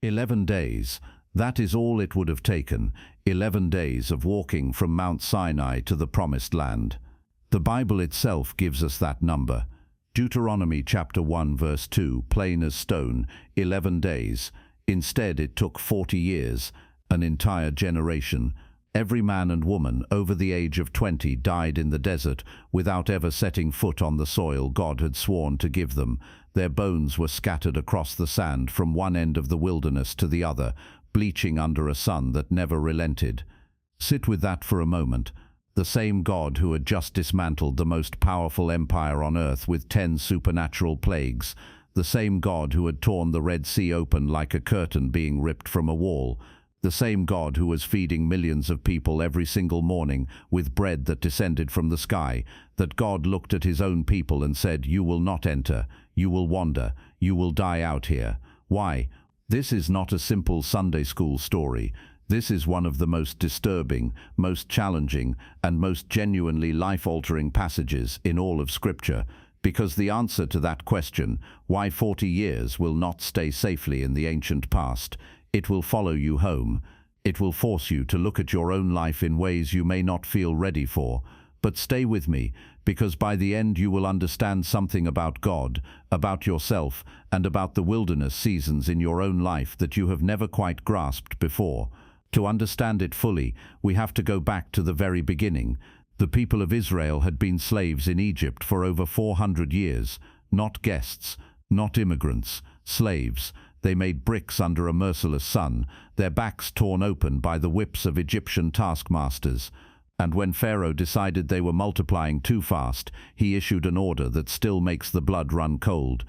11 days. That is all it would have taken, 11 days of walking from Mount Sinai to the Promised Land. The Bible itself gives us that number. Deuteronomy chapter 1 verse 2, plain as stone, 11 days. Instead it took 40 years, an entire generation. Every man and woman over the age of 20 died in the desert without ever setting foot on the soil God had sworn to give them. Their bones were scattered across the sand from one end of the wilderness to the other, bleaching under a sun that never relented. Sit with that for a moment. The same God who had just dismantled the most powerful empire on earth with 10 supernatural plagues, the same God who had torn the Red Sea open like a curtain being ripped from a wall, the same God who was feeding millions of people every single morning with bread that descended from the sky, that God looked at his own people and said, "You will not enter, you will wander, you will die out here." Why? This is not a simple Sunday school story. This is one of the most disturbing, most challenging, and most genuinely life-altering passages in all of Scripture, because the answer to that question, why 40 years, will not stay safely in the ancient past. It will follow you home. It will force you to look at your own life in ways you may not feel ready for. But stay with me, because by the end you will understand something about God, about yourself, and about the wilderness seasons in your own life that you have never quite grasped before. To understand it fully, we have to go back to the very beginning. The people of Israel had been slaves in Egypt for over 400 years, not guests, not immigrants, slaves. They made bricks under a merciless sun, their backs torn open by the whips of Egyptian taskmasters. And when Pharaoh decided they were multiplying too fast, he issued an order that still makes the blood run cold.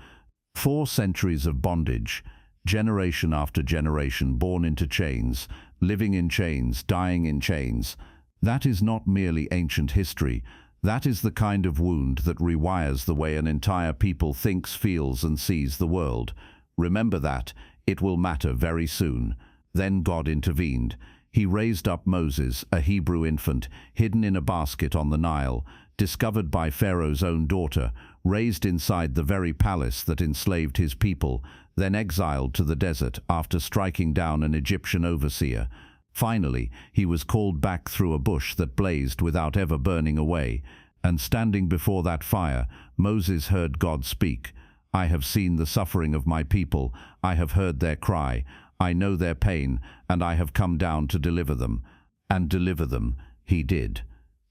4 centuries of bondage, generation after generation born into chains, living in chains, dying in chains. That is not merely ancient history. That is the kind of wound that rewires the way an entire people thinks, feels, and sees the world. Remember that. It will matter very soon. Then God intervened. He raised up Moses, a Hebrew infant, hidden in a basket on the Nile, discovered by Pharaoh's own daughter, raised inside the very palace that enslaved his people, then exiled to the desert after striking down an Egyptian overseer. Finally, he was called back through a bush that blazed without ever burning away. And standing before that fire, Moses heard God speak. "I have seen the suffering of my people. I have heard their cry. I know their pain, and I have come down to deliver them." And deliver them he did.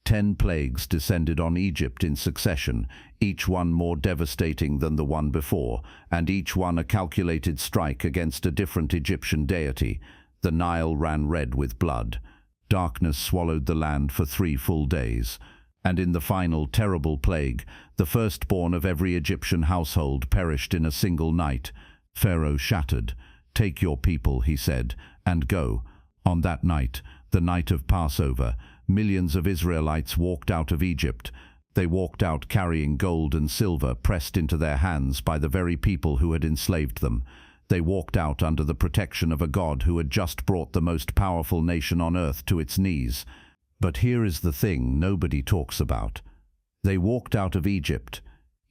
10 plagues descended on Egypt in succession, each one more devastating than the one before, and each one a calculated strike against a different Egyptian deity. The Nile ran red with blood. Darkness swallowed the land for 3 full days. And in the final terrible plague, the firstborn of every Egyptian household perished in a single night. Pharaoh shattered. "Take your people," he said, "and go." On that night, the night of Passover, millions of Israelites walked out of Egypt. They walked out carrying gold and silver pressed into their hands by the very people who had enslaved them. They walked out under the protection of a God who had just brought the most powerful nation on earth to its knees. But here is the thing nobody talks about. They walked out of Egypt.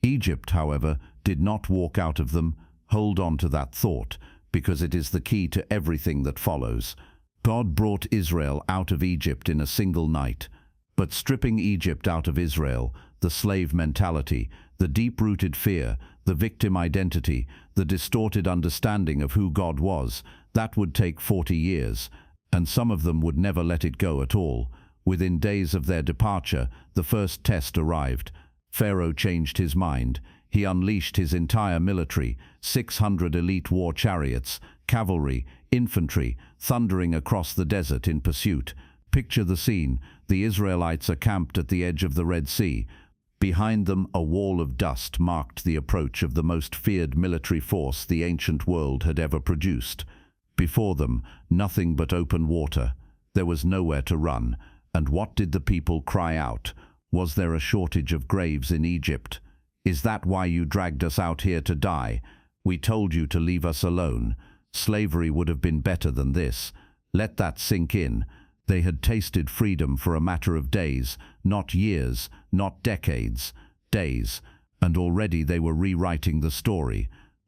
Egypt, however, did not walk out of them. Hold on to that thought, because it is the key to everything that follows. God brought Israel out of Egypt in a single night. But stripping Egypt out of Israel, the slave mentality, the deep-rooted fear, the victim identity, the distorted understanding of who God was, that would take 40 years, and some of them would never let it go at all. Within days of their departure, the first test arrived. Pharaoh changed his mind. He unleashed his entire military, 600 elite war chariots, cavalry, infantry, thundering across the desert in pursuit. Picture the scene. The Israelites are camped at the edge of the Red Sea. Behind them, a wall of dust marked the approach of the most feared military force the ancient world had ever produced. Before them, nothing but open water. There was nowhere to run. And what did the people cry out? Was there a shortage of graves in Egypt? "Is that why you dragged us out here to die? We told you to leave us alone. Slavery would have been better than this." Let that sink in. They had tasted freedom for a matter of days, not years, not decades, days, and already they were rewriting the story.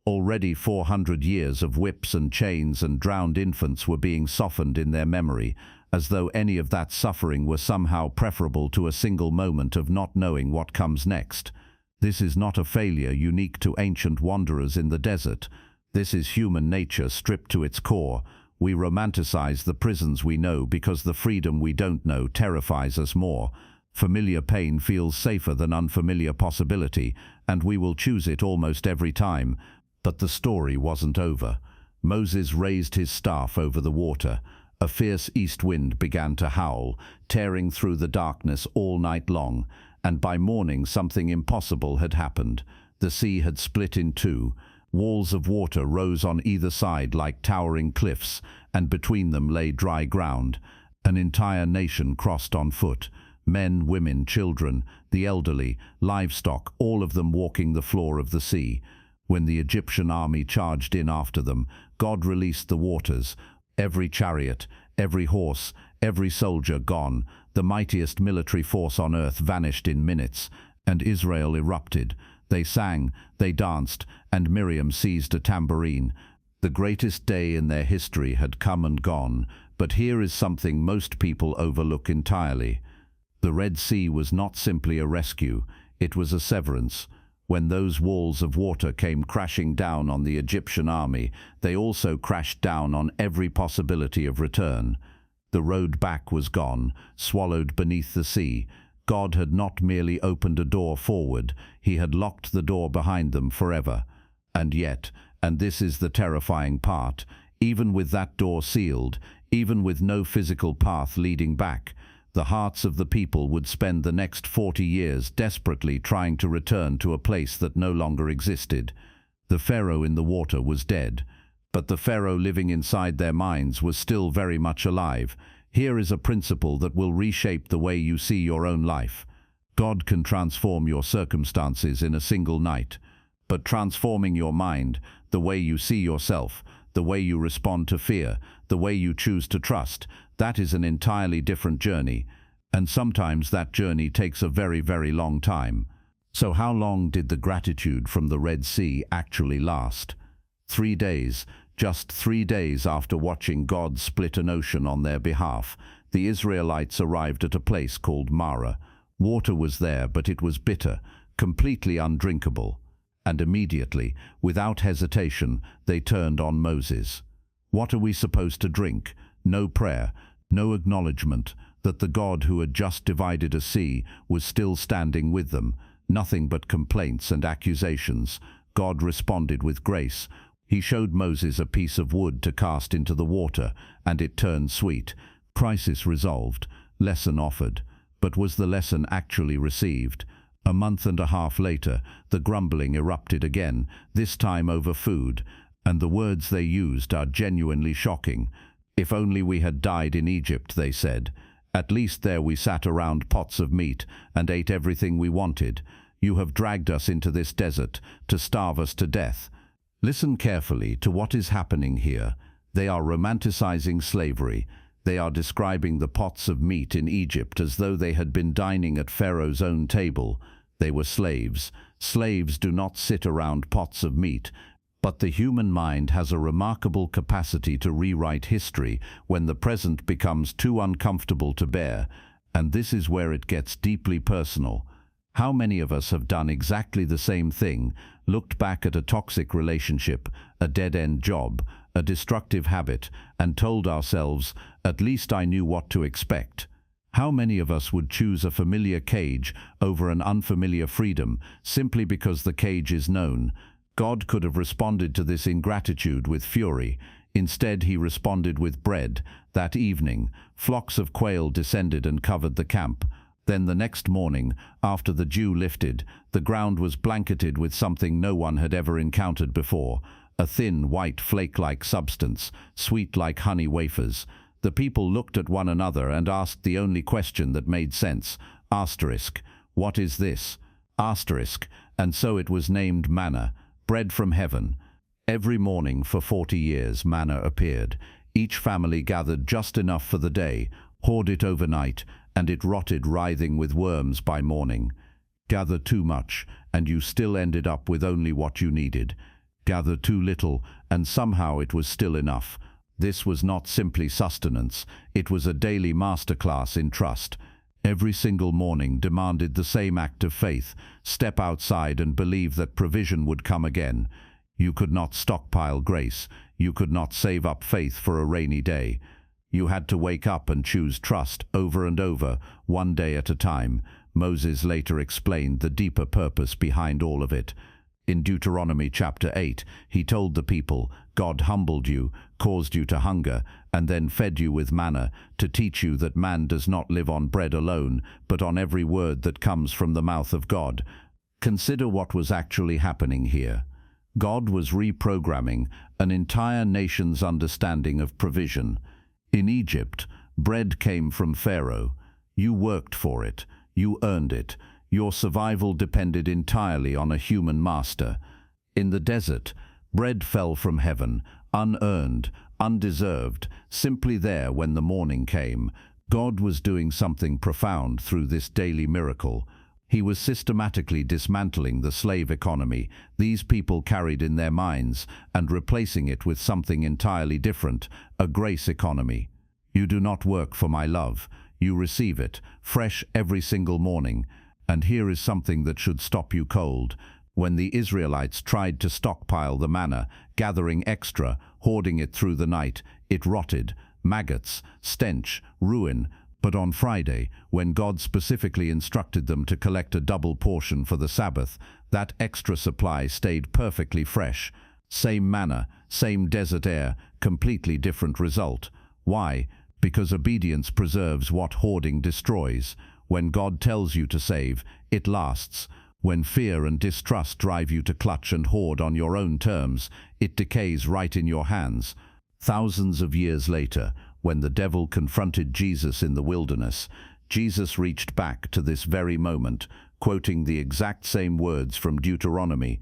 Already 400 years of whips and chains and drowned infants were being softened in their memory, as though any of that suffering were somehow preferable to a single moment of not knowing what comes next. This is not a failure unique to ancient wanderers in the desert. This is human nature stripped to its core. We romanticize the prisons we know because the freedom we don't know terrifies us more. Familiar pain feels safer than unfamiliar possibility, and we will choose it almost every time. But the story wasn't over. Moses raised his staff over the water. A fierce east wind began to howl, tearing through the darkness all night long, and by morning something impossible had happened. The sea had split in two. Walls of water rose on either side like towering cliffs, and between them lay dry ground. An entire nation crossed on foot. Men, women, children, the elderly, livestock, all of them walking the floor of the sea. When the Egyptian army charged in after them, God released the waters. Every chariot, every horse, every soldier gone. The mightiest military force on earth vanished in minutes, and Israel erupted. They sang, they danced, and Miriam seized a tambourine. The greatest day in their history had come and gone, but here is something most people overlook entirely. The Red Sea was not simply a rescue, it was a severance. When those walls of water came crashing down on the Egyptian army, they also crashed down on every possibility of return. The road back was gone, swallowed beneath the sea. God had not merely opened a door forward, he had locked the door behind them forever. And yet, and this is the terrifying part, even with that door sealed, even with no physical path leading back, the hearts of the people would spend the next 40 years desperately trying to return to a place that no longer existed. The Pharaoh in the water was dead, but the Pharaoh living inside their minds was still very much alive. Here is a principle that will reshape the way you see your own life. God can transform your circumstances in a single night, but transforming your mind, the way you see yourself, the way you respond to fear, the way you choose to trust, that is an entirely different journey, and sometimes that journey takes a very, very long time. So how long did the gratitude from the Red Sea actually last? 3 days. Just 3 days after watching God split an ocean on their behalf, the Israelites arrived at a place called Marah. Water was there, but it was bitter, completely undrinkable. And immediately, without hesitation, they turned on Moses. What are we supposed to drink? No prayer, no acknowledgement that the God who had just divided a sea was still standing with them. Nothing but complaints and accusations. God responded with grace. He showed Moses a piece of wood to cast into the water, and it turned sweet. Crisis resolved, lesson offered. But was the lesson actually received? A month and a half later, the grumbling erupted again, this time over food, and the words they used are genuinely shocking. If only we had died in Egypt, they said. At least there we sat around pots of meat and ate everything we wanted. You have dragged us into this desert to starve us to death. Listen carefully to what is happening here. They are romanticizing slavery. They are describing the pots of meat in Egypt as though they had been dining at Pharaoh's own table. They were slaves. Slaves do not sit around pots of meat. But the human mind has a remarkable capacity to rewrite history when the present becomes too uncomfortable to bear, and this is where it gets deeply personal. How many of us have done exactly the same thing, looked back at a toxic relationship, a dead-end job, a destructive habit, and told ourselves, at least I knew what to expect? How many of us would choose a familiar cage over an unfamiliar freedom simply because the cage is known? God could have responded to this ingratitude with fury. Instead, he responded with bread. That evening, flocks of quail descended and covered the camp. Then the next morning, after the dew lifted, the ground was blanketed with something no one had ever encountered before, a thin, white, flake-like substance, sweet like honey wafers. The people looked at one another and asked the only question that made sense. Asterisk. What is this? Asterisk. And so it was named manna. Bread from heaven. Every morning for 40 years manna appeared. Each family gathered just enough for the day, hoarded it overnight, and it rotted writhing with worms by morning. Gather too much, and you still ended up with only what you needed. Gather too little, and somehow it was still enough. This was not simply sustenance, it was a daily masterclass in trust. Every single morning demanded the same act of faith: step outside and believe that provision would come again. You could not stockpile grace, you could not save up faith for a rainy day. You had to wake up and choose trust over and over, one day at a time. Moses later explained the deeper purpose behind all of it. In Deuteronomy chapter 8, he told the people, God humbled you, caused you to hunger, and then fed you with manna, to teach you that man does not live on bread alone, but on every word that comes from the mouth of God. Consider what was actually happening here. God was reprogramming an entire nation's understanding of provision. In Egypt, bread came from Pharaoh. You worked for it. You earned it. Your survival depended entirely on a human master. In the desert, bread fell from heaven, unearned, undeserved, simply there when the morning came. God was doing something profound through this daily miracle. He was systematically dismantling the slave economy these people carried in their minds and replacing it with something entirely different, a grace economy. You do not work for my love. You receive it, fresh every single morning. And here is something that should stop you cold. When the Israelites tried to stockpile the manna, gathering extra, hoarding it through the night, it rotted. Maggots, stench, ruin. But on Friday, when God specifically instructed them to collect a double portion for the Sabbath, that extra supply stayed perfectly fresh. Same manna, same desert air, completely different result. Why? Because obedience preserves what hoarding destroys. When God tells you to save, it lasts. When fear and distrust drive you to clutch and hoard on your own terms, it decays right in your hands. Thousands of years later, when the devil confronted Jesus in the wilderness, Jesus reached back to this very moment, quoting the exact same words from Deuteronomy.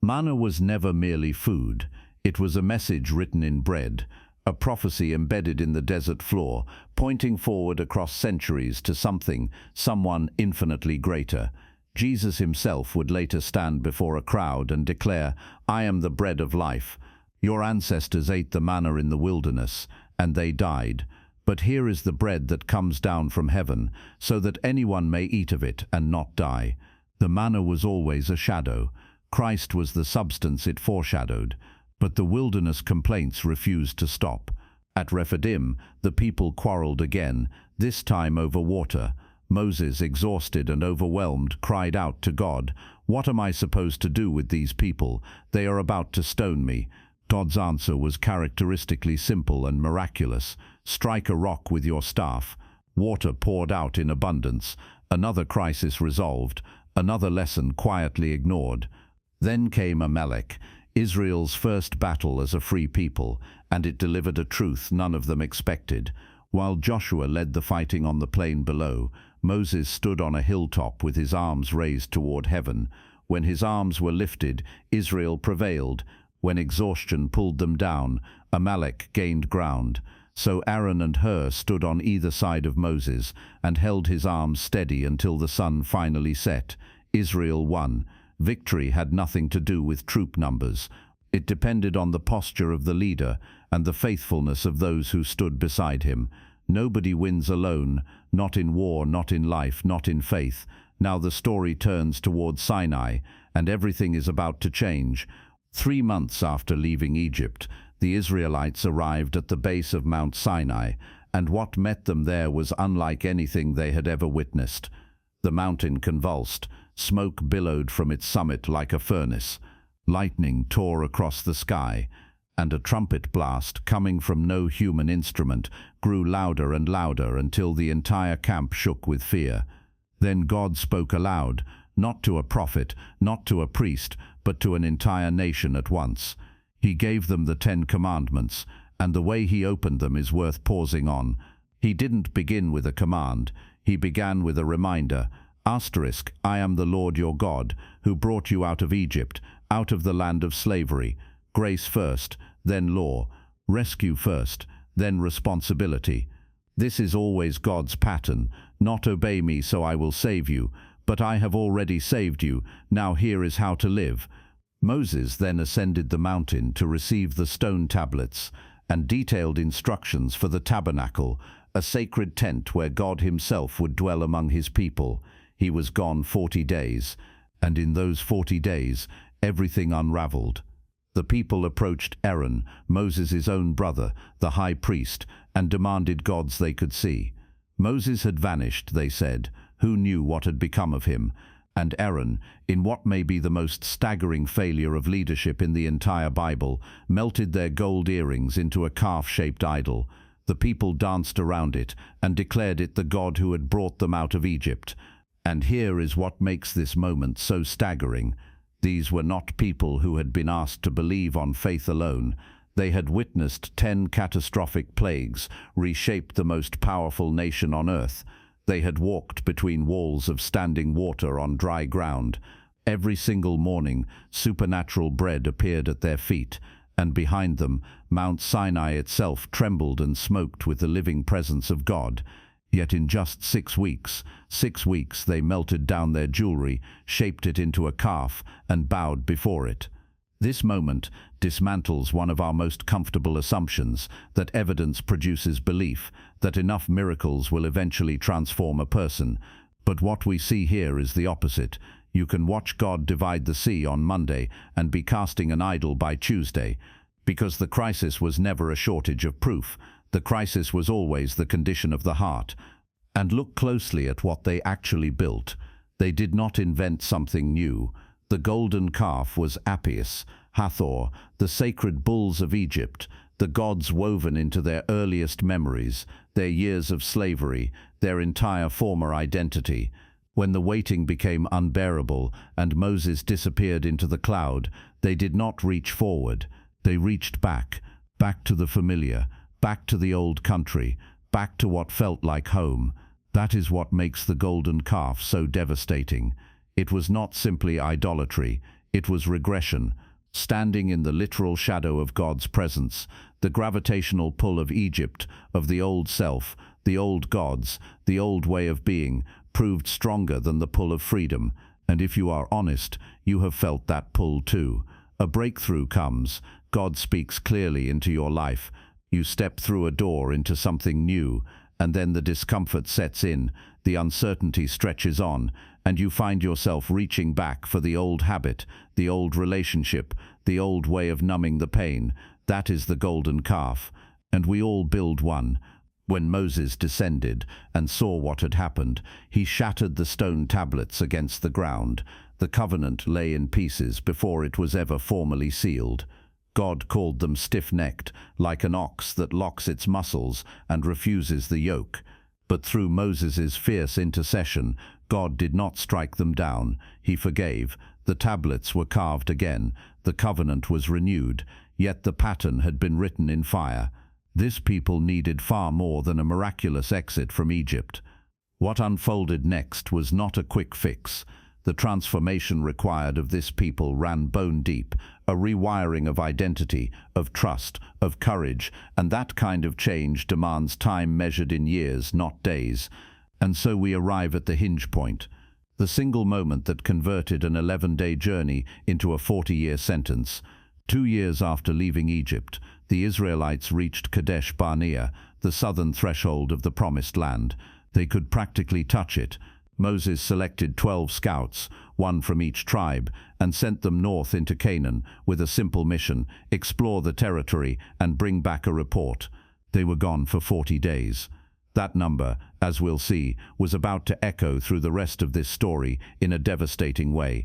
Manna was never merely food. It was a message written in bread, a prophecy embedded in the desert floor, pointing forward across centuries to something, someone infinitely greater. Jesus himself would later stand before a crowd and declare, I am the bread of life. Your ancestors ate the manna in the wilderness, and they died. But here is the bread that comes down from heaven, so that anyone may eat of it and not die. The manna was always a shadow. Christ was the substance it foreshadowed. But the wilderness complaints refused to stop. At Rephidim, the people quarreled again, this time over water. Moses, exhausted and overwhelmed, cried out to God, What am I supposed to do with these people? They are about to stone me. God's answer was characteristically simple and miraculous. Strike a rock with your staff. Water poured out in abundance. Another crisis resolved. Another lesson quietly ignored. Then came Amalek, Israel's first battle as a free people, and it delivered a truth none of them expected. While Joshua led the fighting on the plain below, Moses stood on a hilltop with his arms raised toward heaven. When his arms were lifted, Israel prevailed. When exhaustion pulled them down, Amalek gained ground. So Aaron and Hur stood on either side of Moses and held his arms steady until the sun finally set. Israel won. Victory had nothing to do with troop numbers. It depended on the posture of the leader and the faithfulness of those who stood beside him. Nobody wins alone, not in war, not in life, not in faith. Now the story turns toward Sinai, and everything is about to change. 3 months after leaving Egypt, the Israelites arrived at the base of Mount Sinai, and what met them there was unlike anything they had ever witnessed. The mountain convulsed. Smoke billowed from its summit like a furnace. Lightning tore across the sky, and a trumpet blast, coming from no human instrument, grew louder and louder until the entire camp shook with fear. Then God spoke aloud, not to a prophet, not to a priest, but to an entire nation at once. He gave them the 10 Commandments, and the way he opened them is worth pausing on. He didn't begin with a command. He began with a reminder. I am the Lord your God, who brought you out of Egypt, out of the land of slavery. Grace first, then law. Rescue first, then responsibility. This is always God's pattern. Not obey me so I will save you, but I have already saved you. Now here is how to live. Moses then ascended the mountain to receive the stone tablets and detailed instructions for the tabernacle, a sacred tent where God himself would dwell among his people. He was gone 40 days, and in those 40 days everything unraveled. The people approached Aaron, Moses' own brother, the high priest, and demanded gods they could see. Moses had vanished, they said. Who knew what had become of him? And Aaron, in what may be the most staggering failure of leadership in the entire Bible, melted their gold earrings into a calf-shaped idol. The people danced around it and declared it the God who had brought them out of Egypt. And here is what makes this moment so staggering. These were not people who had been asked to believe on faith alone. They had witnessed 10 catastrophic plagues, reshaped the most powerful nation on earth. They had walked between walls of standing water on dry ground. Every single morning, supernatural bread appeared at their feet, and behind them, Mount Sinai itself trembled and smoked with the living presence of God. Yet in just 6 weeks, they melted down their jewelry, shaped it into a calf, and bowed before it. This moment dismantles one of our most comfortable assumptions, that evidence produces belief, that enough miracles will eventually transform a person. But what we see here is the opposite. You can watch God divide the sea on Monday and be casting an idol by Tuesday. Because the crisis was never a shortage of proof. The crisis was always the condition of the heart. And look closely at what they actually built. They did not invent something new. The golden calf was Apis, Hathor, the sacred bulls of Egypt, the gods woven into their earliest memories, their years of slavery, their entire former identity. When the waiting became unbearable and Moses disappeared into the cloud, they did not reach forward. They reached back to the familiar, back to the old country, back to what felt like home. That is what makes the golden calf so devastating. It was not simply idolatry, it was regression. Standing in the literal shadow of God's presence, the gravitational pull of Egypt, of the old self, the old gods, the old way of being, proved stronger than the pull of freedom. And if you are honest, you have felt that pull too. A breakthrough comes. God speaks clearly into your life. You step through a door into something new, and then the discomfort sets in, the uncertainty stretches on, and you find yourself reaching back for the old habit, the old relationship, the old way of numbing the pain. That is the golden calf, and we all build one. When Moses descended and saw what had happened, he shattered the stone tablets against the ground. The covenant lay in pieces before it was ever formally sealed. God called them stiff-necked, like an ox that locks its muscles and refuses the yoke. But through Moses' fierce intercession, God did not strike them down. He forgave. The tablets were carved again. The covenant was renewed. Yet the pattern had been written in fire. This people needed far more than a miraculous exit from Egypt. What unfolded next was not a quick fix. The transformation required of this people ran bone deep, a rewiring of identity, of trust, of courage, and that kind of change demands time measured in years, not days. And so we arrive at the hinge point, the single moment that converted an 11-day journey into a 40-year sentence. 2 years after leaving Egypt, the Israelites reached Kadesh Barnea, the southern threshold of the Promised Land. They could practically touch it. Moses selected 12 scouts, one from each tribe, and sent them north into Canaan with a simple mission: explore the territory and bring back a report. They were gone for 40 days. That number, as we'll see, was about to echo through the rest of this story in a devastating way.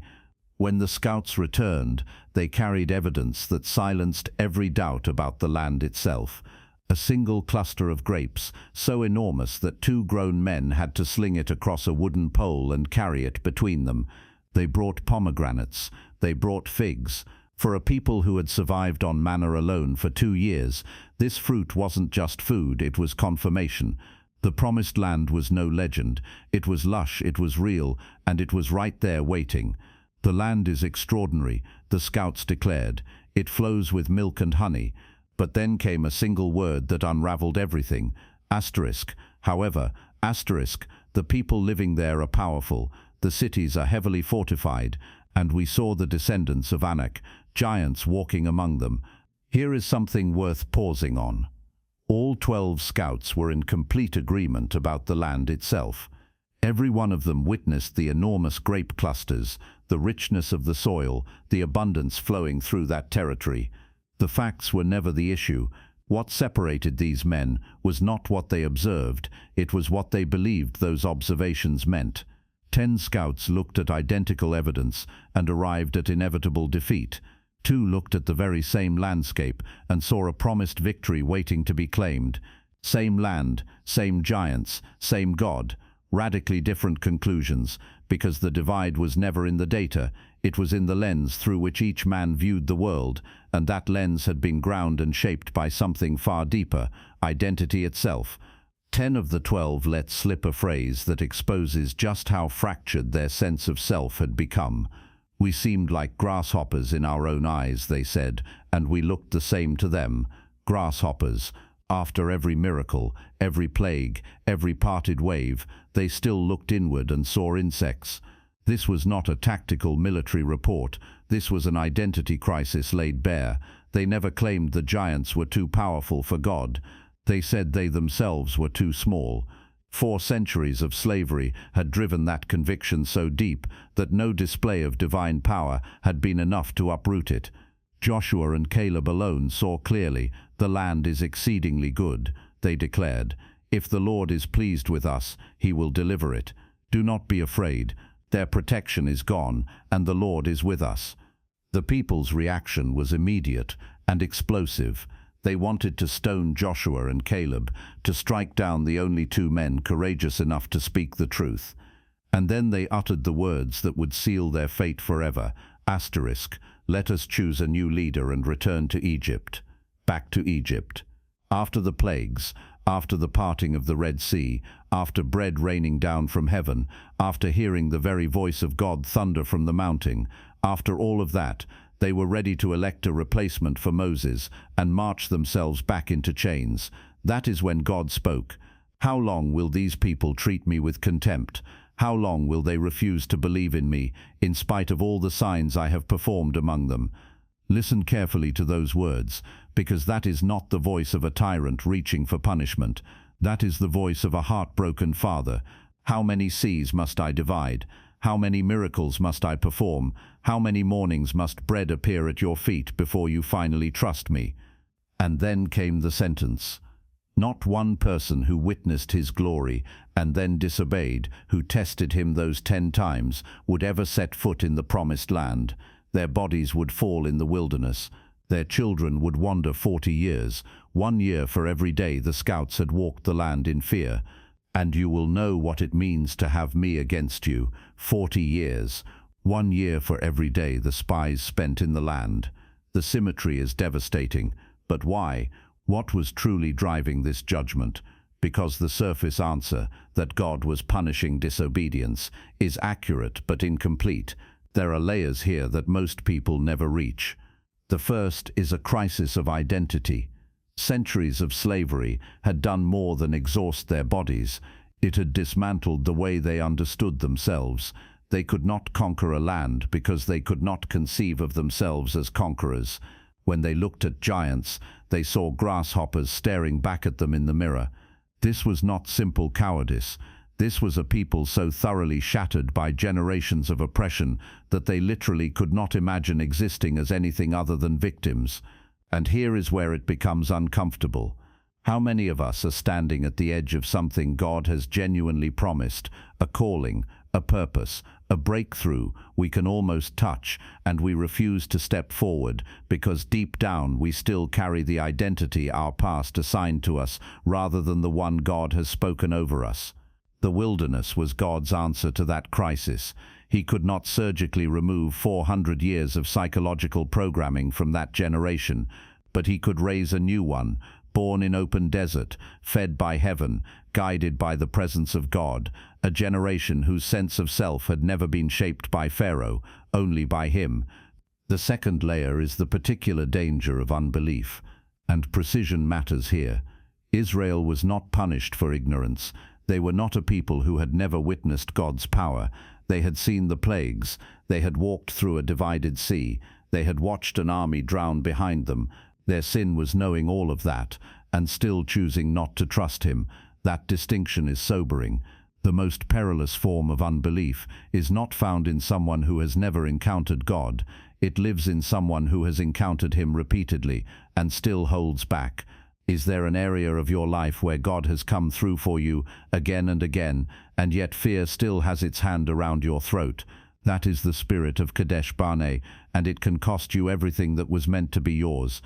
When the scouts returned, they carried evidence that silenced every doubt about the land itself. A single cluster of grapes, so enormous that 2 grown men had to sling it across a wooden pole and carry it between them. They brought pomegranates. They brought figs. For a people who had survived on manna alone for 2 years, this fruit wasn't just food, it was confirmation. The Promised Land was no legend. It was lush, it was real, and it was right there waiting. The land is extraordinary, the scouts declared. It flows with milk and honey. But then came a single word that unraveled everything. Asterisk. However, asterisk, the people living there are powerful, the cities are heavily fortified, and we saw the descendants of Anak, giants walking among them. Here is something worth pausing on. All 12 scouts were in complete agreement about the land itself. Every one of them witnessed the enormous grape clusters, the richness of the soil, the abundance flowing through that territory. The facts were never the issue. What separated these men was not what they observed, it was what they believed those observations meant. 10 scouts looked at identical evidence and arrived at inevitable defeat. 2 looked at the very same landscape and saw a promised victory waiting to be claimed. Same land, same giants, same God. Radically different conclusions, because the divide was never in the data, it was in the lens through which each man viewed the world, and that lens had been ground and shaped by something far deeper, identity itself. 10 of the 12 let slip a phrase that exposes just how fractured their sense of self had become. We seemed like grasshoppers in our own eyes, they said, and we looked the same to them. Grasshoppers. After every miracle, every plague, every parted wave, they still looked inward and saw insects. This was not a tactical military report. This was an identity crisis laid bare. They never claimed the giants were too powerful for God. They said they themselves were too small. 4 centuries of slavery had driven that conviction so deep that no display of divine power had been enough to uproot it. Joshua and Caleb alone saw clearly, "The land is exceedingly good," they declared. "If the Lord is pleased with us, he will deliver it. Do not be afraid. Their protection is gone, and the Lord is with us." The people's reaction was immediate and explosive. They wanted to stone Joshua and Caleb, to strike down the only 2 men courageous enough to speak the truth. And then they uttered the words that would seal their fate forever. Let us choose a new leader and return to Egypt. Back to Egypt. After the plagues, after the parting of the Red Sea, after bread raining down from heaven, after hearing the very voice of God thunder from the mountain, after all of that, they were ready to elect a replacement for Moses and march themselves back into chains. That is when God spoke. "How long will these people treat me with contempt? How long will they refuse to believe in me, in spite of all the signs I have performed among them?" Listen carefully to those words, because that is not the voice of a tyrant reaching for punishment. That is the voice of a heartbroken father. "How many seas must I divide? How many miracles must I perform? How many mornings must bread appear at your feet before you finally trust me?" And then came the sentence. Not one person who witnessed his glory and then disobeyed, who tested him those 10 times, would ever set foot in the promised land. Their bodies would fall in the wilderness. Their children would wander 40 years, 1 year for every day the scouts had walked the land in fear. "And you will know what it means to have me against you, 40 years, 1 year for every day the spies spent in the land." The symmetry is devastating. But why? What was truly driving this judgment? Because the surface answer, that God was punishing disobedience, is accurate but incomplete. There are layers here that most people never reach. The first is a crisis of identity. Centuries of slavery had done more than exhaust their bodies. It had dismantled the way they understood themselves. They could not conquer a land because they could not conceive of themselves as conquerors. When they looked at giants, they saw grasshoppers staring back at them in the mirror. This was not simple cowardice. This was a people so thoroughly shattered by generations of oppression that they literally could not imagine existing as anything other than victims. And here is where it becomes uncomfortable. How many of us are standing at the edge of something God has genuinely promised, a calling, a purpose, a breakthrough we can almost touch, and we refuse to step forward because deep down we still carry the identity our past assigned to us rather than the one God has spoken over us? The wilderness was God's answer to that crisis. He could not surgically remove 400 years of psychological programming from that generation, but he could raise a new one, born in open desert, fed by heaven, guided by the presence of God, a generation whose sense of self had never been shaped by Pharaoh, only by him. The second layer is the particular danger of unbelief, and precision matters here. Israel was not punished for ignorance. They were not a people who had never witnessed God's power. They had seen the plagues. They had walked through a divided sea. They had watched an army drown behind them. Their sin was knowing all of that and still choosing not to trust him. That distinction is sobering. The most perilous form of unbelief is not found in someone who has never encountered God. It lives in someone who has encountered him repeatedly and still holds back. Is there an area of your life where God has come through for you again and again, and yet fear still has its hand around your throat? That is the spirit of Kadesh Barnea, and it can cost you everything that was meant to be yours.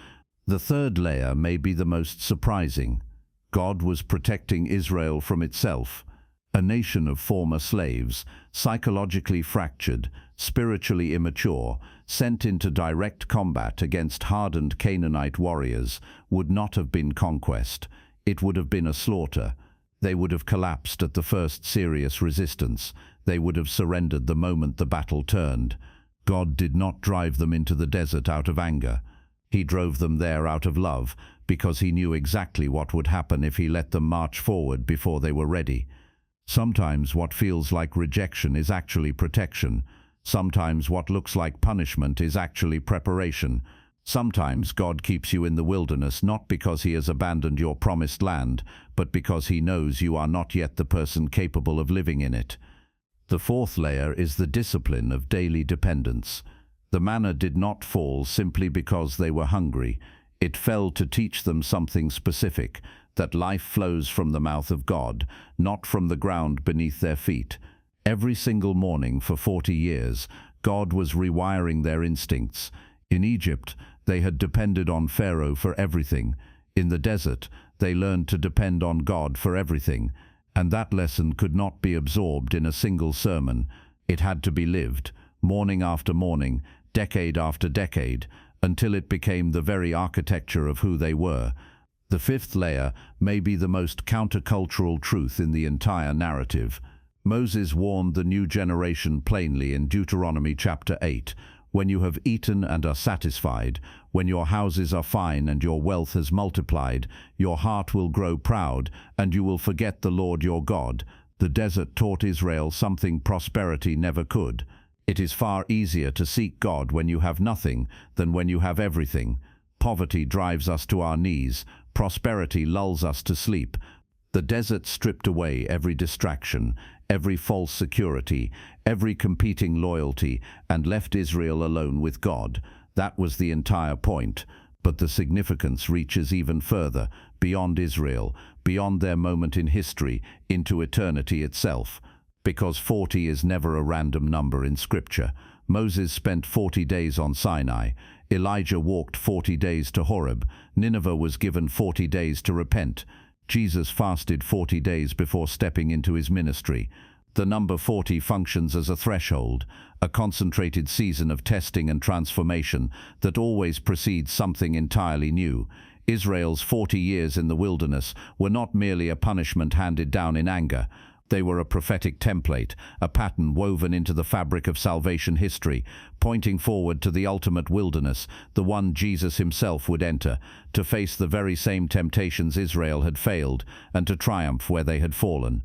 The third layer may be the most surprising. God was protecting Israel from itself. A nation of former slaves, psychologically fractured, spiritually immature, sent into direct combat against hardened Canaanite warriors, would not have been conquest. It would have been a slaughter. They would have collapsed at the first serious resistance. They would have surrendered the moment the battle turned. God did not drive them into the desert out of anger. He drove them there out of love, because he knew exactly what would happen if he let them march forward before they were ready. Sometimes what feels like rejection is actually protection. Sometimes what looks like punishment is actually preparation. Sometimes God keeps you in the wilderness not because he has abandoned your promised land, but because he knows you are not yet the person capable of living in it. The fourth layer is the discipline of daily dependence. The manna did not fall simply because they were hungry. It fell to teach them something specific, that life flows from the mouth of God, not from the ground beneath their feet. Every single morning for 40 years, God was rewiring their instincts. In Egypt, they had depended on Pharaoh for everything. In the desert, they learned to depend on God for everything. And that lesson could not be absorbed in a single sermon. It had to be lived, morning after morning, decade after decade, until it became the very architecture of who they were. The fifth layer may be the most countercultural truth in the entire narrative. Moses warned the new generation plainly in Deuteronomy chapter 8, "When you have eaten and are satisfied, when your houses are fine and your wealth has multiplied, your heart will grow proud, and you will forget the Lord your God." The desert taught Israel something prosperity never could. It is far easier to seek God when you have nothing than when you have everything. Poverty drives us to our knees. Prosperity lulls us to sleep. The desert stripped away every distraction, every false security, every competing loyalty, and left Israel alone with God. That was the entire point. But the significance reaches even further, beyond Israel, beyond their moment in history, into eternity itself. Because 40 is never a random number in Scripture. Moses spent 40 days on Sinai. Elijah walked 40 days to Horeb. Nineveh was given 40 days to repent. Jesus fasted 40 days before stepping into his ministry. The number 40 functions as a threshold, a concentrated season of testing and transformation that always precedes something entirely new. Israel's 40 years in the wilderness were not merely a punishment handed down in anger. They were a prophetic template, a pattern woven into the fabric of salvation history, pointing forward to the ultimate wilderness, the one Jesus himself would enter, to face the very same temptations Israel had failed, and to triumph where they had fallen.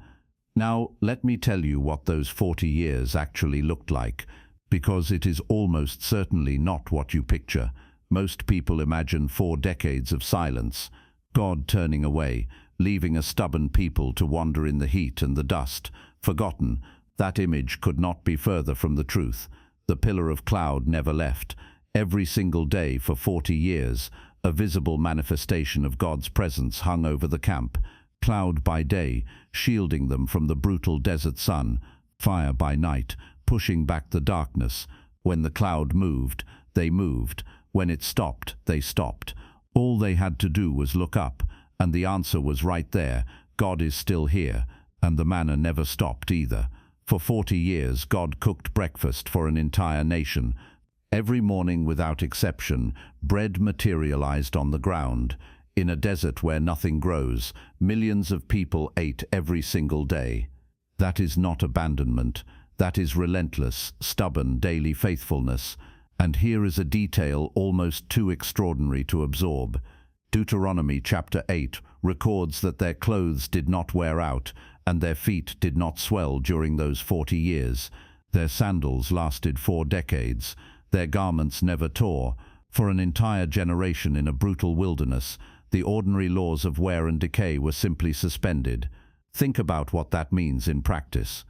Now, let me tell you what those 40 years actually looked like, because it is almost certainly not what you picture. Most people imagine 4 decades of silence, God turning away, leaving a stubborn people to wander in the heat and the dust. Forgotten, that image could not be further from the truth. The pillar of cloud never left. Every single day for 40 years, a visible manifestation of God's presence hung over the camp. Cloud by day, shielding them from the brutal desert sun. Fire by night, pushing back the darkness. When the cloud moved, they moved. When it stopped, they stopped. All they had to do was look up, and the answer was right there. God is still here, and the manna never stopped either. For 40 years, God cooked breakfast for an entire nation. Every morning without exception, bread materialized on the ground. In a desert where nothing grows, millions of people ate every single day. That is not abandonment. That is relentless, stubborn, daily faithfulness. And here is a detail almost too extraordinary to absorb. Deuteronomy chapter 8 records that their clothes did not wear out and their feet did not swell during those 40 years. Their sandals lasted 4 decades. Their garments never tore. For an entire generation in a brutal wilderness, the ordinary laws of wear and decay were simply suspended. Think about what that means in practice.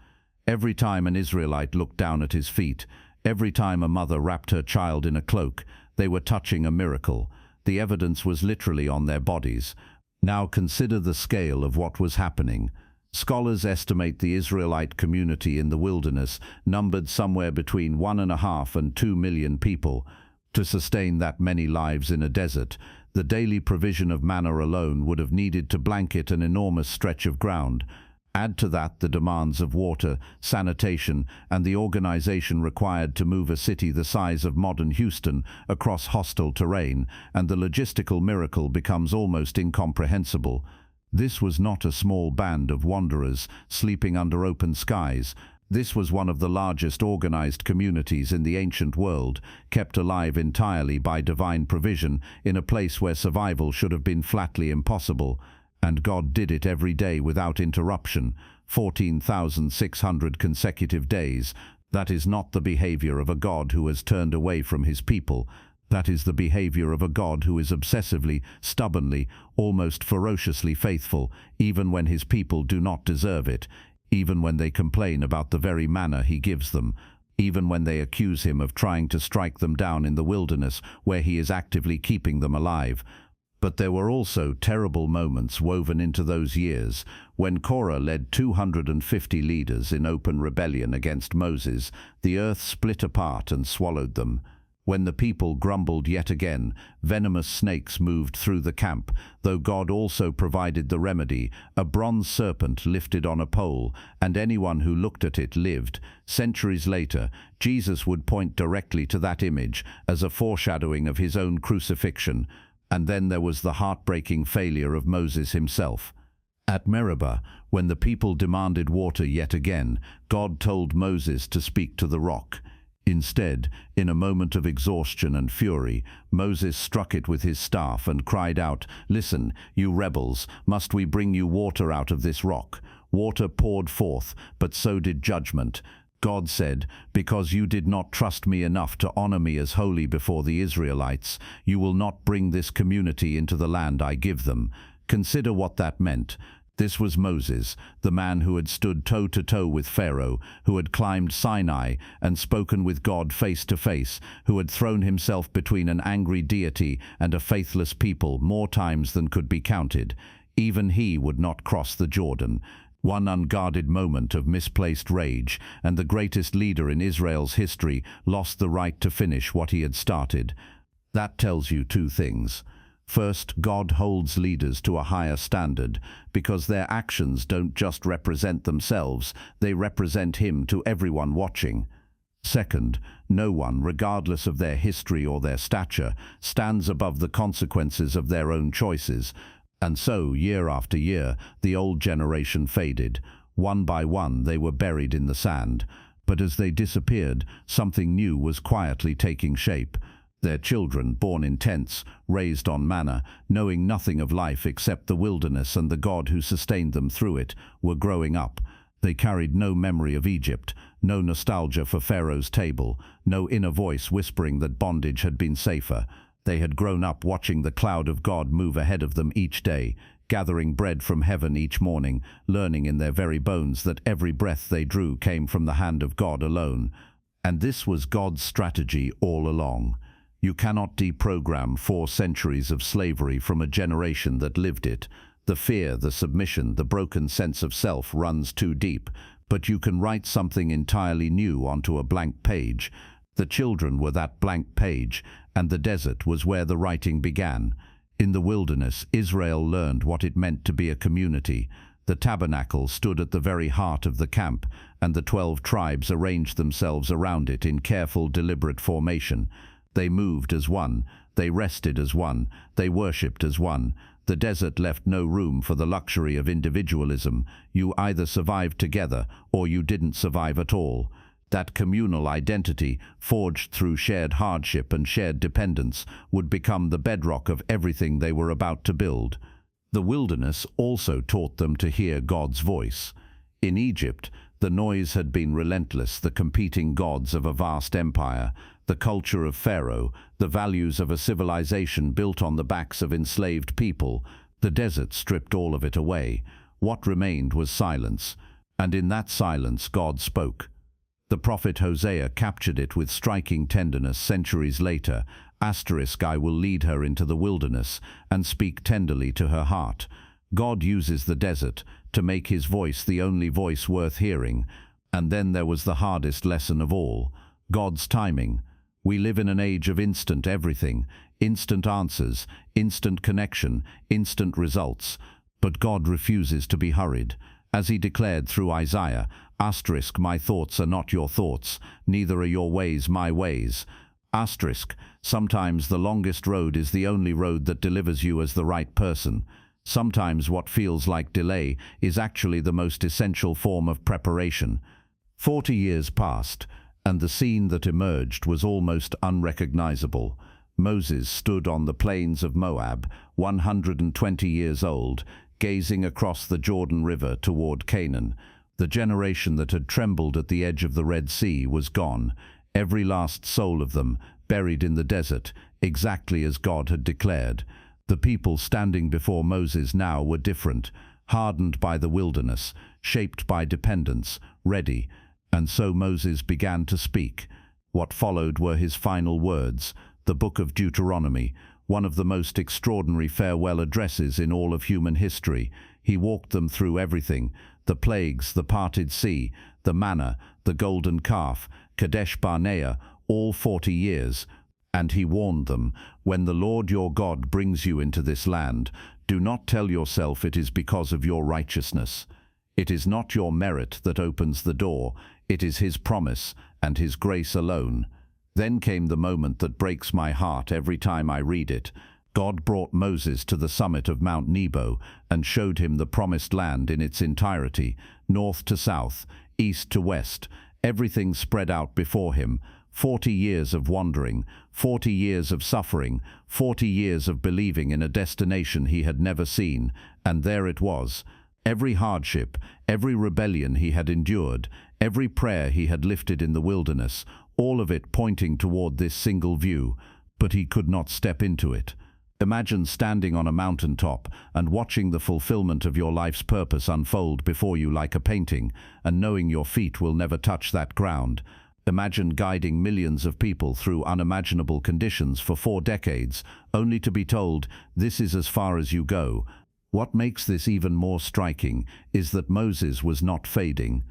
Every time an Israelite looked down at his feet, every time a mother wrapped her child in a cloak, they were touching a miracle. The evidence was literally on their bodies. Now consider the scale of what was happening. Scholars estimate the Israelite community in the wilderness numbered somewhere between 1.5 and 2 million people. To sustain that many lives in a desert, the daily provision of manna alone would have needed to blanket an enormous stretch of ground. Add to that the demands of water, sanitation, and the organization required to move a city the size of modern Houston across hostile terrain, and the logistical miracle becomes almost incomprehensible. This was not a small band of wanderers sleeping under open skies. This was one of the largest organized communities in the ancient world, kept alive entirely by divine provision in a place where survival should have been flatly impossible. And God did it every day without interruption, 14,600 consecutive days. That is not the behavior of a God who has turned away from his people. That is the behavior of a God who is obsessively, stubbornly, almost ferociously faithful, even when his people do not deserve it, even when they complain about the very manna he gives them, even when they accuse him of trying to strike them down in the wilderness where he is actively keeping them alive. But there were also terrible moments woven into those years. When Korah led 250 leaders in open rebellion against Moses, the earth split apart and swallowed them. When the people grumbled yet again, venomous snakes moved through the camp, though God also provided the remedy, a bronze serpent lifted on a pole, and anyone who looked at it lived. Centuries later, Jesus would point directly to that image as a foreshadowing of his own crucifixion. And then there was the heartbreaking failure of Moses himself. At Meribah, when the people demanded water yet again, God told Moses to speak to the rock. Instead, in a moment of exhaustion and fury, Moses struck it with his staff and cried out, "Listen, you rebels, must we bring you water out of this rock?" Water poured forth, but so did judgment. God said, "Because you did not trust me enough to honor me as holy before the Israelites, you will not bring this community into the land I give them." Consider what that meant. This was Moses, the man who had stood toe-to-toe with Pharaoh, who had climbed Sinai and spoken with God face to face, who had thrown himself between an angry deity and a faithless people more times than could be counted. Even he would not cross the Jordan. One unguarded moment of misplaced rage, and the greatest leader in Israel's history lost the right to finish what he had started. That tells you 2 things. First, God holds leaders to a higher standard, because their actions don't just represent themselves, they represent him to everyone watching. Second, no one, regardless of their history or their stature, stands above the consequences of their own choices. And so, year after year, the old generation faded. One by one, they were buried in the sand. But as they disappeared, something new was quietly taking shape. Their children, born in tents, raised on manna, knowing nothing of life except the wilderness and the God who sustained them through it, were growing up. They carried no memory of Egypt, no nostalgia for Pharaoh's table, no inner voice whispering that bondage had been safer. They had grown up watching the cloud of God move ahead of them each day, gathering bread from heaven each morning, learning in their very bones that every breath they drew came from the hand of God alone. And this was God's strategy all along. You cannot deprogram 4 centuries of slavery from a generation that lived it. The fear, the submission, the broken sense of self runs too deep, but you can write something entirely new onto a blank page. The children were that blank page, and the desert was where the writing began. In the wilderness, Israel learned what it meant to be a community. The tabernacle stood at the very heart of the camp, and the 12 tribes arranged themselves around it in careful, deliberate formation. They moved as one, they rested as one, they worshipped as one. The desert left no room for the luxury of individualism. You either survived together, or you didn't survive at all. That communal identity, forged through shared hardship and shared dependence, would become the bedrock of everything they were about to build. The wilderness also taught them to hear God's voice. In Egypt, The noise had been relentless, the competing gods of a vast empire, the culture of Pharaoh, the values of a civilization built on the backs of enslaved people. The desert stripped all of it away. What remained was silence, and in that silence God spoke. The prophet Hosea captured it with striking tenderness centuries later. I will lead her into the wilderness and speak tenderly to her heart. God uses the desert to make his voice the only voice worth hearing. And then there was the hardest lesson of all, God's timing. We live in an age of instant everything, instant answers, instant connection, instant results. But God refuses to be hurried. As he declared through Isaiah, my thoughts are not your thoughts, neither are your ways my ways. Sometimes the longest road is the only road that delivers you as the right person. Sometimes what feels like delay is actually the most essential form of preparation. 40 years passed, and the scene that emerged was almost unrecognizable. Moses stood on the plains of Moab, 120 years old, gazing across the Jordan River toward Canaan. The generation that had trembled at the edge of the Red Sea was gone, every last soul of them buried in the desert, exactly as God had declared. The people standing before Moses now were different, hardened by the wilderness, shaped by dependence, ready. And so Moses began to speak. What followed were his final words, the book of Deuteronomy, one of the most extraordinary farewell addresses in all of human history. He walked them through everything, the plagues, the parted sea, the manna, the golden calf, Kadesh Barnea, all 40 years. And he warned them, when the Lord your God brings you into this land, do not tell yourself it is because of your righteousness. It is not your merit that opens the door, it is his promise and his grace alone. Then came the moment that breaks my heart every time I read it. God brought Moses to the summit of Mount Nebo and showed him the promised land in its entirety, north to south, east to west, everything spread out before him. 40 years of wandering, 40 years of suffering, 40 years of believing in a destination he had never seen, and there it was. Every hardship, every rebellion he had endured, every prayer he had lifted in the wilderness, all of it pointing toward this single view, but he could not step into it. Imagine standing on a mountaintop and watching the fulfillment of your life's purpose unfold before you like a painting, and knowing your feet will never touch that ground. Imagine guiding millions of people through unimaginable conditions for 4 decades, only to be told, this is as far as you go. What makes this even more striking is that Moses was not fading.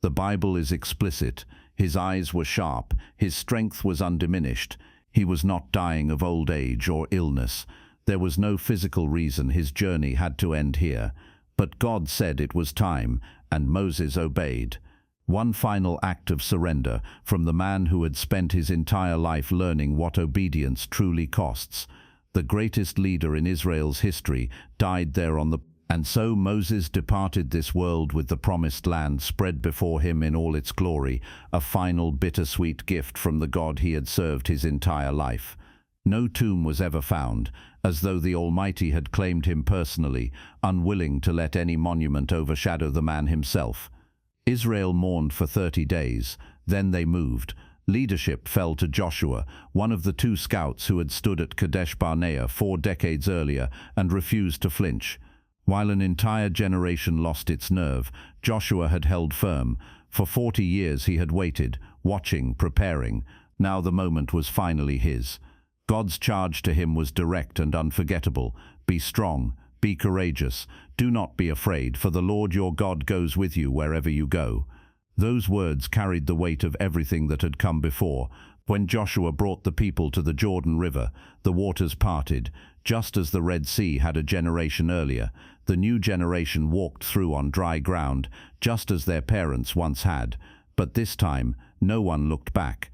The Bible is explicit. His eyes were sharp, his strength was undiminished. He was not dying of old age or illness. There was no physical reason his journey had to end here. But God said it was time, and Moses obeyed. One final act of surrender from the man who had spent his entire life learning what obedience truly costs. The greatest leader in Israel's history died there on the... And so Moses departed this world with the promised land spread before him in all its glory, a final bittersweet gift from the God he had served his entire life. No tomb was ever found, as though the Almighty had claimed him personally, unwilling to let any monument overshadow the man himself. Israel mourned for 30 days, then they moved. Leadership fell to Joshua, one of the 2 scouts who had stood at Kadesh Barnea 4 decades earlier and refused to flinch. While an entire generation lost its nerve, Joshua had held firm. For 40 years he had waited, watching, preparing. Now the moment was finally his. God's charge to him was direct and unforgettable. Be strong, be courageous, do not be afraid, for the Lord your God goes with you wherever you go. Those words carried the weight of everything that had come before. When Joshua brought the people to the Jordan River, the waters parted, just as the Red Sea had a generation earlier. The new generation walked through on dry ground, just as their parents once had. But this time, no one looked back.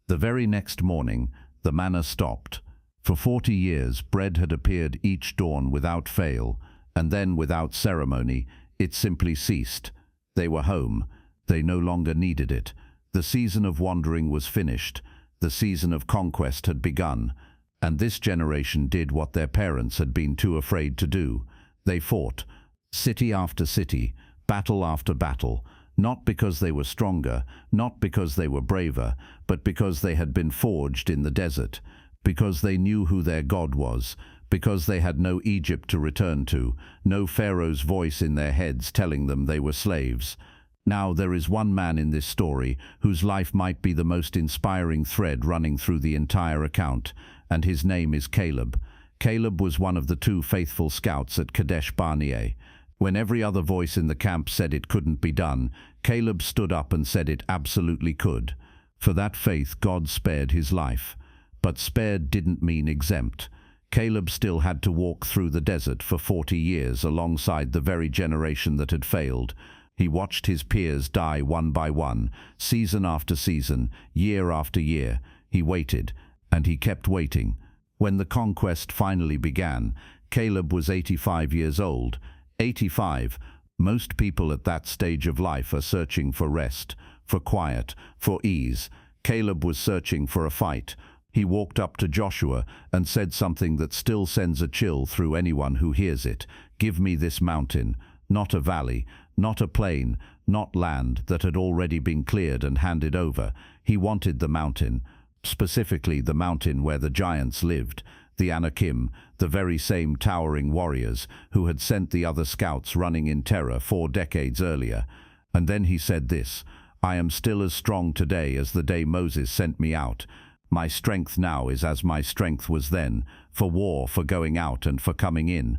The very next morning, the manna stopped. For 40 years, bread had appeared each dawn without fail, and then, without ceremony, it simply ceased. They were home. They no longer needed it. The season of wandering was finished. The season of conquest had begun. And this generation did what their parents had been too afraid to do. They fought, city after city, battle after battle. not because they were stronger, not because they were braver, but because they had been forged in the desert, because they knew who their God was, because they had no Egypt to return to, no Pharaoh's voice in their heads telling them they were slaves. Now there is one man in this story whose life might be the most inspiring thread running through the entire account, and his name is Caleb. Caleb was one of the 2 faithful scouts at Kadesh Barnea. When every other voice in the camp said it couldn't be done, Caleb stood up and said it absolutely could. For that faith, God spared his life. But spared didn't mean exempt. Caleb still had to walk through the desert for 40 years alongside the very generation that had failed. He watched his peers die one by one, season after season, year after year. He waited, and he kept waiting. When the conquest finally began, Caleb was 85 years old. 85. Most people at that stage of life are searching for rest, for quiet, for ease. Caleb was searching for a fight. He walked up to Joshua and said something that still sends a chill through anyone who hears it. Give me this mountain, not a valley, not a plain, not land that had already been cleared and handed over. He wanted the mountain, specifically the mountain where the giants lived, the Anakim, the very same towering warriors who had sent the other scouts running in terror 4 decades earlier. And then he said this, I am still as strong today as the day Moses sent me out. My strength now is as my strength was then, for war, for going out and for coming in.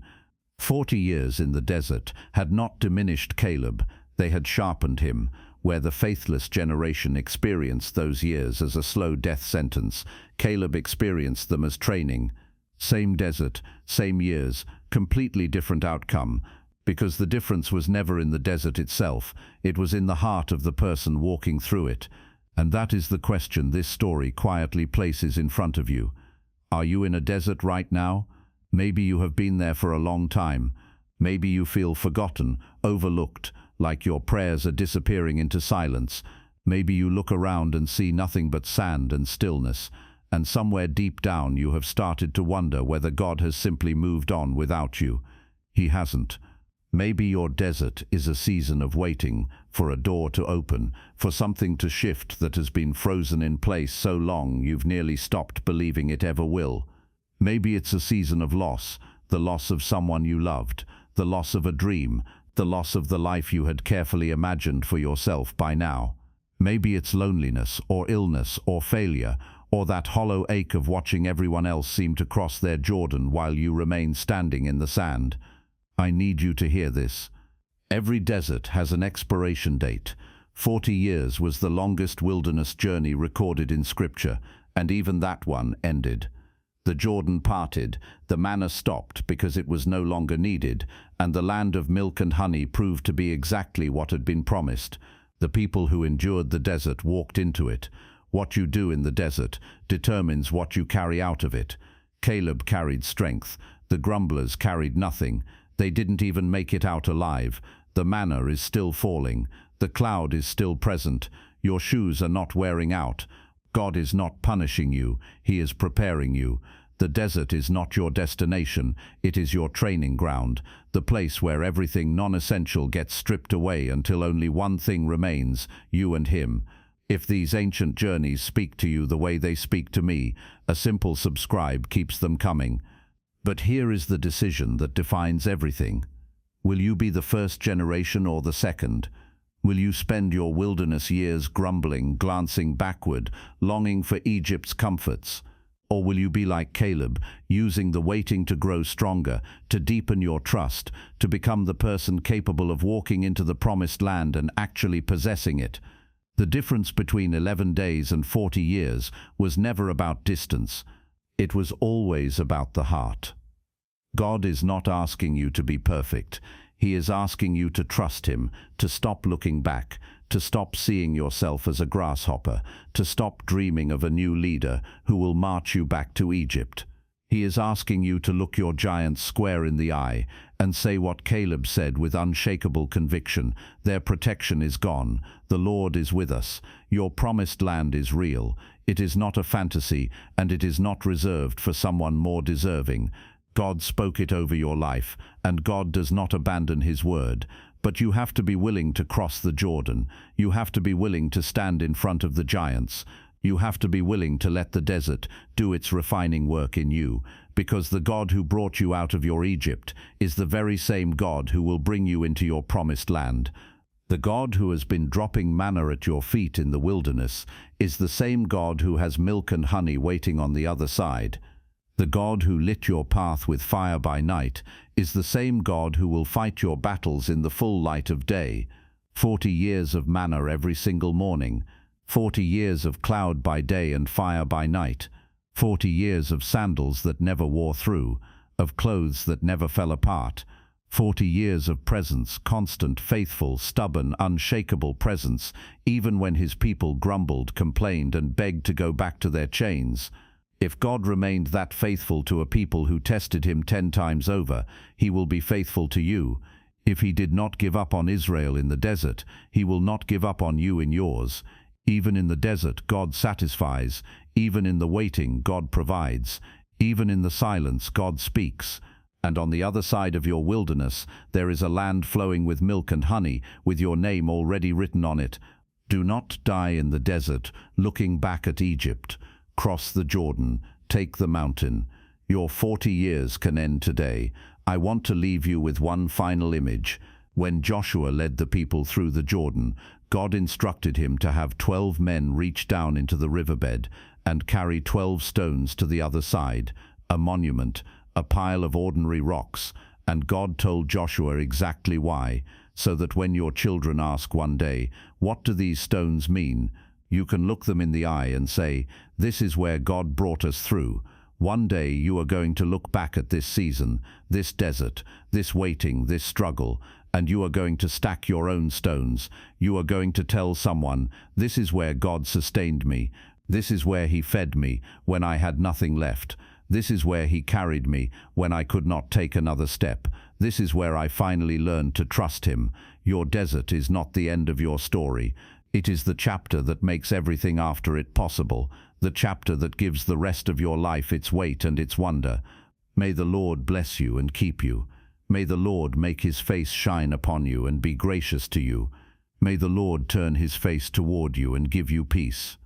40 years in the desert had not diminished Caleb, they had sharpened him. Where the faithless generation experienced those years as a slow death sentence, Caleb experienced them as training. Same desert, same years, completely different outcome, because the difference was never in the desert itself, it was in the heart of the person walking through it. And that is the question this story quietly places in front of you. Are you in a desert right now? Maybe you have been there for a long time. Maybe you feel forgotten, overlooked, like your prayers are disappearing into silence. Maybe you look around and see nothing but sand and stillness, and somewhere deep down you have started to wonder whether God has simply moved on without you. He hasn't. Maybe your desert is a season of waiting for a door to open, for something to shift that has been frozen in place so long you've nearly stopped believing it ever will. Maybe it's a season of loss, the loss of someone you loved, the loss of a dream, the loss of the life you had carefully imagined for yourself by now. Maybe it's loneliness, or illness, or failure, or that hollow ache of watching everyone else seem to cross their Jordan while you remain standing in the sand. I need you to hear this. Every desert has an expiration date. 40 years was the longest wilderness journey recorded in Scripture, and even that one ended. The Jordan parted, the manna stopped because it was no longer needed, and the land of milk and honey proved to be exactly what had been promised. The people who endured the desert walked into it. What you do in the desert determines what you carry out of it. Caleb carried strength. The grumblers carried nothing. They didn't even make it out alive. The manna is still falling. The cloud is still present. Your shoes are not wearing out. God is not punishing you. He is preparing you. The desert is not your destination. It is your training ground, the place where everything non-essential gets stripped away until only one thing remains, you and Him. If these ancient journeys speak to you the way they speak to me, a simple subscribe keeps them coming. But here is the decision that defines everything. Will you be the first generation or the second? Will you spend your wilderness years grumbling, glancing backward, longing for Egypt's comforts? Or will you be like Caleb, using the waiting to grow stronger, to deepen your trust, to become the person capable of walking into the promised land and actually possessing it? The difference between 11 days and 40 years was never about distance. It was always about the heart. God is not asking you to be perfect. He is asking you to trust Him, to stop looking back, to stop seeing yourself as a grasshopper, to stop dreaming of a new leader who will march you back to Egypt. He is asking you to look your giants square in the eye and say what Caleb said with unshakable conviction: their protection is gone, the Lord is with us, your promised land is real, it is not a fantasy, and it is not reserved for someone more deserving. God spoke it over your life, and God does not abandon his word. But you have to be willing to cross the Jordan. You have to be willing to stand in front of the giants. You have to be willing to let the desert do its refining work in you, because the God who brought you out of your Egypt is the very same God who will bring you into your promised land. The God who has been dropping manna at your feet in the wilderness is the same God who has milk and honey waiting on the other side. The God who lit your path with fire by night is the same God who will fight your battles in the full light of day. 40 years of manna every single morning, 40 years of cloud by day and fire by night, 40 years of sandals that never wore through, of clothes that never fell apart, 40 years of presence, constant, faithful, stubborn, unshakable presence, even when his people grumbled, complained, and begged to go back to their chains. If God remained that faithful to a people who tested him 10 times over, he will be faithful to you. If he did not give up on Israel in the desert, he will not give up on you in yours. Even in the desert, God satisfies. Even in the waiting, God provides. Even in the silence, God speaks. And on the other side of your wilderness, there is a land flowing with milk and honey, with your name already written on it. Do not die in the desert, looking back at Egypt. Cross the Jordan, take the mountain. Your 40 years can end today. I want to leave you with one final image. When Joshua led the people through the Jordan, God instructed him to have 12 men reach down into the riverbed and carry 12 stones to the other side, a monument, a pile of ordinary rocks, and God told Joshua exactly why, so that when your children ask one day, "What do these stones mean?" you can look them in the eye and say, "This is where God brought us through." One day you are going to look back at this season, this desert, this waiting, this struggle, and you are going to stack your own stones. You are going to tell someone, "This is where God sustained me. This is where he fed me when I had nothing left. This is where he carried me when I could not take another step. This is where I finally learned to trust him." Your desert is not the end of your story. It is the chapter that makes everything after it possible, the chapter that gives the rest of your life its weight and its wonder. May the Lord bless you and keep you. May the Lord make his face shine upon you and be gracious to you. May the Lord turn his face toward you and give you peace.